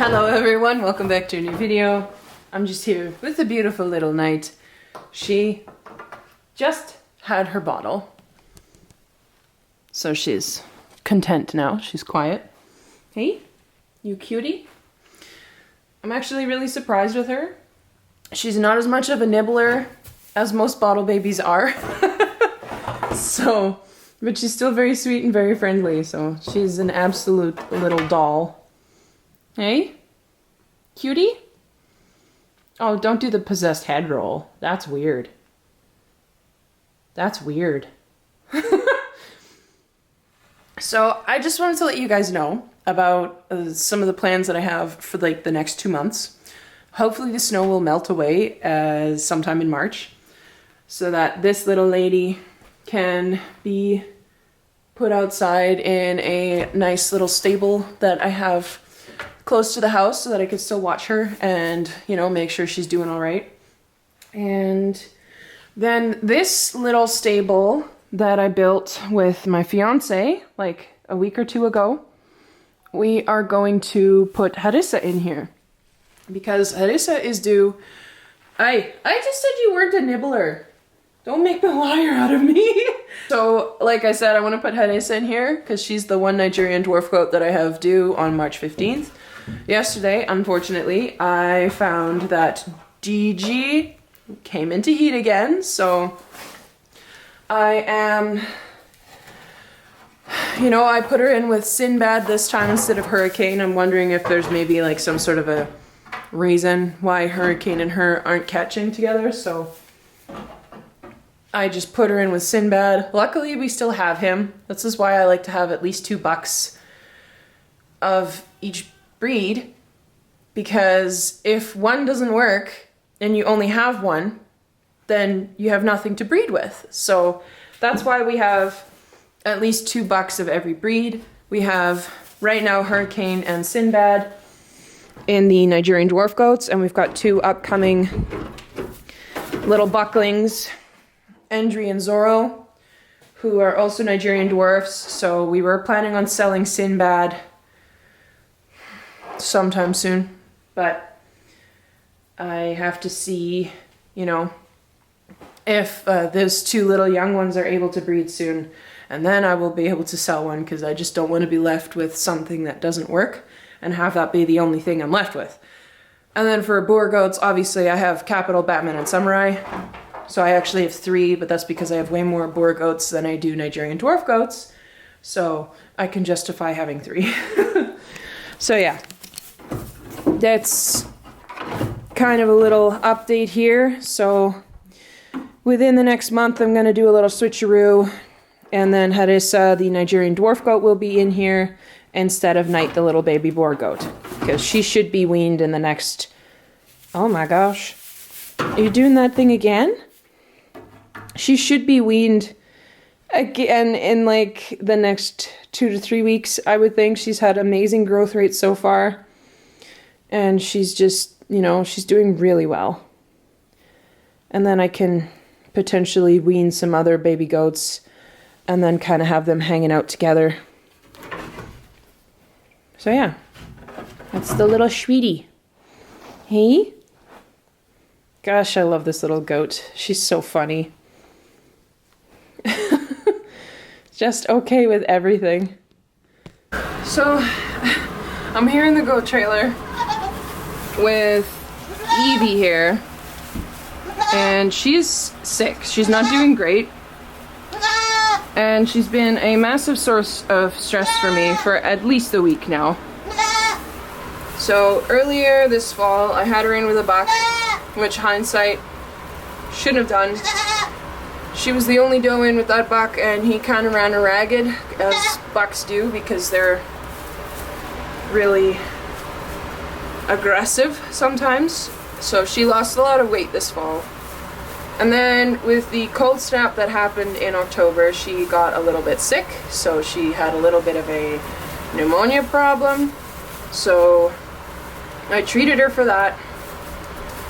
Hello everyone, welcome back to a new video. I'm just here with the beautiful little Knight. She just had her bottle, so she's content now. She's quiet. Hey, you cutie. I'm actually really surprised with her. She's not as much of a nibbler as most bottle babies are. But she's still very sweet and very friendly, so she's an absolute little doll. Hey? Cutie? Oh, don't do the possessed head roll. That's weird. That's weird. So, I just wanted to let you guys know about some of the plans that I have for like the next 2 months. Hopefully the snow will melt away sometime in March, so that this little lady can be put outside in a nice little stable that I have close to the house so that I could still watch her and, you know, make sure she's doing all right. And then this little stable that I built with my fiance like a week or two ago, we are going to put Harissa in here because Harissa is due. I just said you weren't a nibbler. Don't make the liar out of me. So, like I said, I want to put Harissa in here because she's the one Nigerian dwarf goat that I have due on March 15th. Yesterday, unfortunately, I found that DG came into heat again, so I am, you know, I put her in with Sinbad this time instead of Hurricane. I'm wondering if there's maybe like some sort of a reason why Hurricane and her aren't catching together, so I just put her in with Sinbad. Luckily, we still have him. This is why I like to have at least 2 bucks of each breed, because if one doesn't work and you only have one, then you have nothing to breed with. So that's why we have at least 2 bucks of every breed. We have right now Hurricane and Sinbad in the Nigerian dwarf goats, and we've got 2 upcoming little bucklings, Endri and Zorro, who are also Nigerian dwarfs. So we were planning on selling Sinbad sometime soon, but I have to see, you know, if those 2 little young ones are able to breed soon, and then I will be able to sell one, because I just don't want to be left with something that doesn't work and have that be the only thing I'm left with. And then for boar goats, obviously I have Capital, Batman, and Samurai. So I actually have 3, but that's because I have way more boar goats than I do Nigerian dwarf goats. So I can justify having 3. So yeah, that's kind of a little update here. So within the next month, I'm going to do a little switcheroo. And then Harissa, the Nigerian dwarf goat, will be in here instead of Knight, the little baby boar goat. Because she should be weaned in the next... Oh my gosh. Are you doing that thing again? She should be weaned again in like the next 2 to 3 weeks, I would think. She's had amazing growth rates so far. And she's just, you know, she's doing really well. And then I can potentially wean some other baby goats and then kind of have them hanging out together. So yeah, that's the little sweetie. Hey? Gosh, I love this little goat. She's so funny. Just okay with everything. So, I'm here in the goat trailer with Evie here, and she's sick. She's not doing great, and she's been a massive source of stress for me for at least a week now. So earlier this fall, I had her in with a buck, which hindsight shouldn't have done. She was the only doe in with that buck, and he kind of ran her ragged, as bucks do, because they're really aggressive sometimes. So she lost a lot of weight this fall. And then with the cold snap that happened in October, she got a little bit sick, so she had a little bit of a pneumonia problem. So I treated her for that.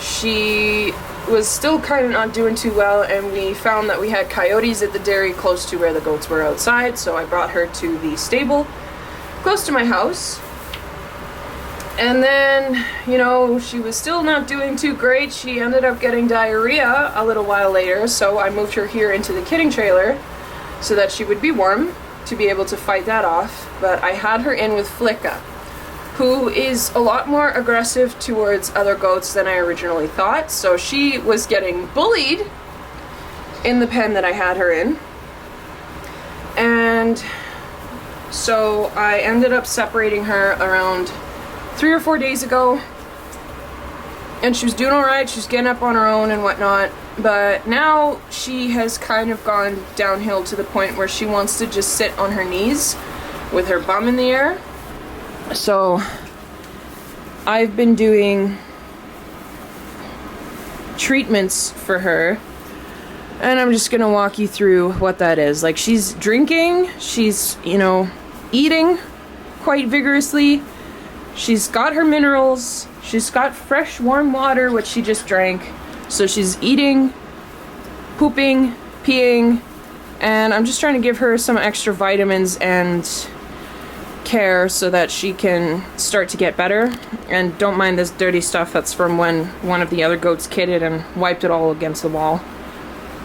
She was still kind of not doing too well, and we found that we had coyotes at the dairy close to where the goats were outside, so I brought her to the stable close to my house. And then, you know, she was still not doing too great. She ended up getting diarrhea a little while later, so I moved her here into the kidding trailer so that she would be warm to be able to fight that off. But I had her in with Flicka, who is a lot more aggressive towards other goats than I originally thought. So she was getting bullied in the pen that I had her in. And so I ended up separating her around 3 or 4 days ago, and she was doing alright, she was getting up on her own and whatnot, but now she has kind of gone downhill to the point where she wants to just sit on her knees with her bum in the air. So I've been doing treatments for her, and I'm just gonna walk you through what that is. Like, she's drinking, she's, you know, eating quite vigorously. She's got her minerals, she's got fresh warm water, which she just drank. So she's eating, pooping, peeing, and I'm just trying to give her some extra vitamins and care so that she can start to get better. And don't mind this dirty stuff that's from when one of the other goats kidded and wiped it all against the wall.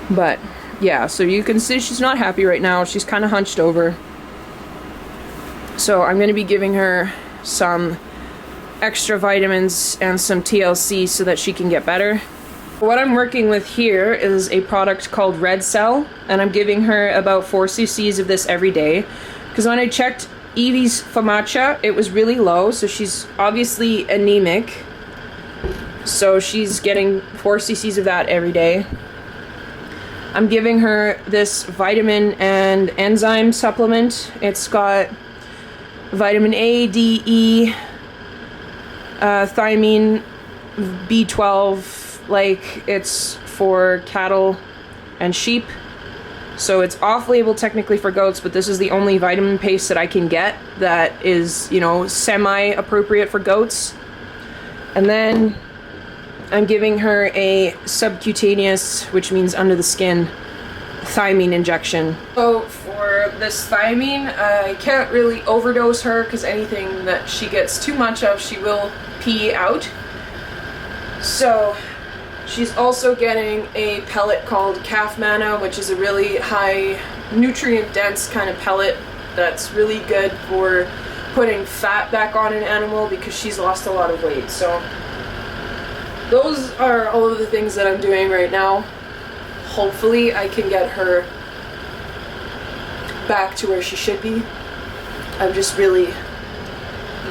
But yeah, so you can see she's not happy right now. She's kind of hunched over. So I'm going to be giving her some extra vitamins and some TLC so that she can get better. What I'm working with here is a product called Red Cell, and I'm giving her about 4 cc's of this every day, because when I checked Evie's FAMACHA, it was really low, so she's obviously anemic. So she's getting 4 cc's of that every day. I'm giving her this vitamin and enzyme supplement. It's got vitamin A, D, E, thiamine, B12, like it's for cattle and sheep. So it's off-label technically for goats, but this is the only vitamin paste that I can get that is, you know, semi-appropriate for goats. And then I'm giving her a subcutaneous, which means under the skin, thiamine injection. So for this thiamine, I can't really overdose her because anything that she gets too much of, she will pee out. So she's also getting a pellet called Calf Manna, which is a really high nutrient dense kind of pellet that's really good for putting fat back on an animal because she's lost a lot of weight. So those are all of the things that I'm doing right now. Hopefully I can get her back to where she should be. I'm just really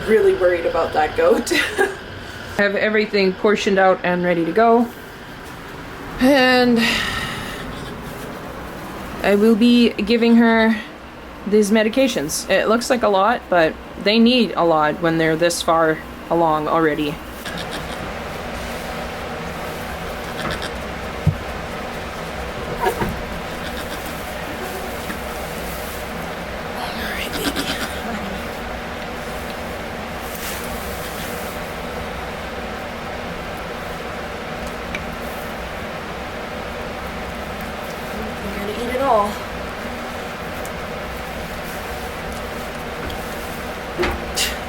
worried about that goat. I have everything portioned out and ready to go. And I will be giving her these medications. It looks like a lot, but they need a lot when they're this far along already.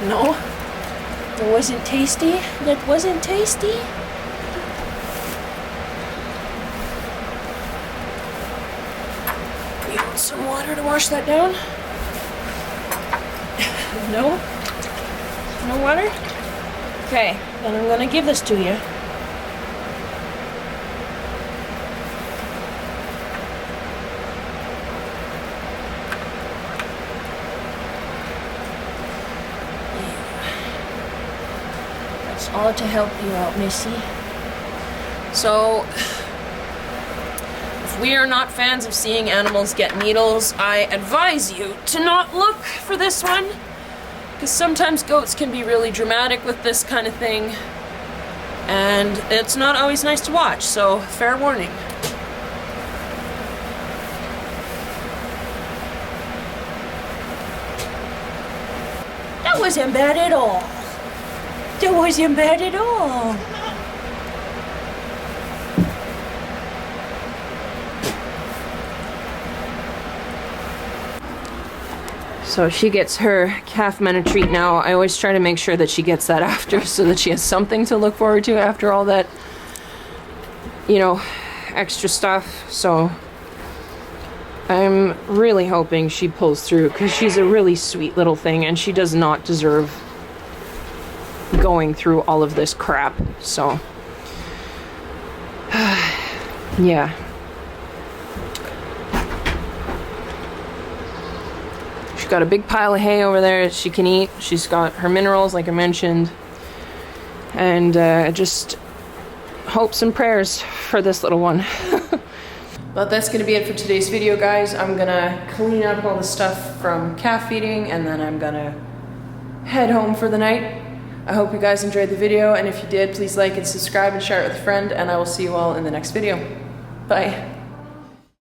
No, that wasn't tasty. That wasn't tasty. You want some water to wash that down? No? No water? Okay, then I'm gonna give this to you. All to help you out, Missy. So, if we are not fans of seeing animals get needles, I advise you to not look for this one, because sometimes goats can be really dramatic with this kind of thing, and it's not always nice to watch, so fair warning. That wasn't bad at all. That wasn't bad at all. So she gets her calf men treat now. I always try to make sure that she gets that after so that she has something to look forward to after all that, you know, extra stuff. So I'm really hoping she pulls through because she's a really sweet little thing and she does not deserve going through all of this crap. So yeah. She's got a big pile of hay over there that she can eat. She's got her minerals, like I mentioned. And just hopes and prayers for this little one. But that's going to be it for today's video, guys. I'm going to clean up all the stuff from calf feeding, and then I'm going to head home for the night. I hope you guys enjoyed the video, and if you did, please like and subscribe and share it with a friend, and I will see you all in the next video. Bye.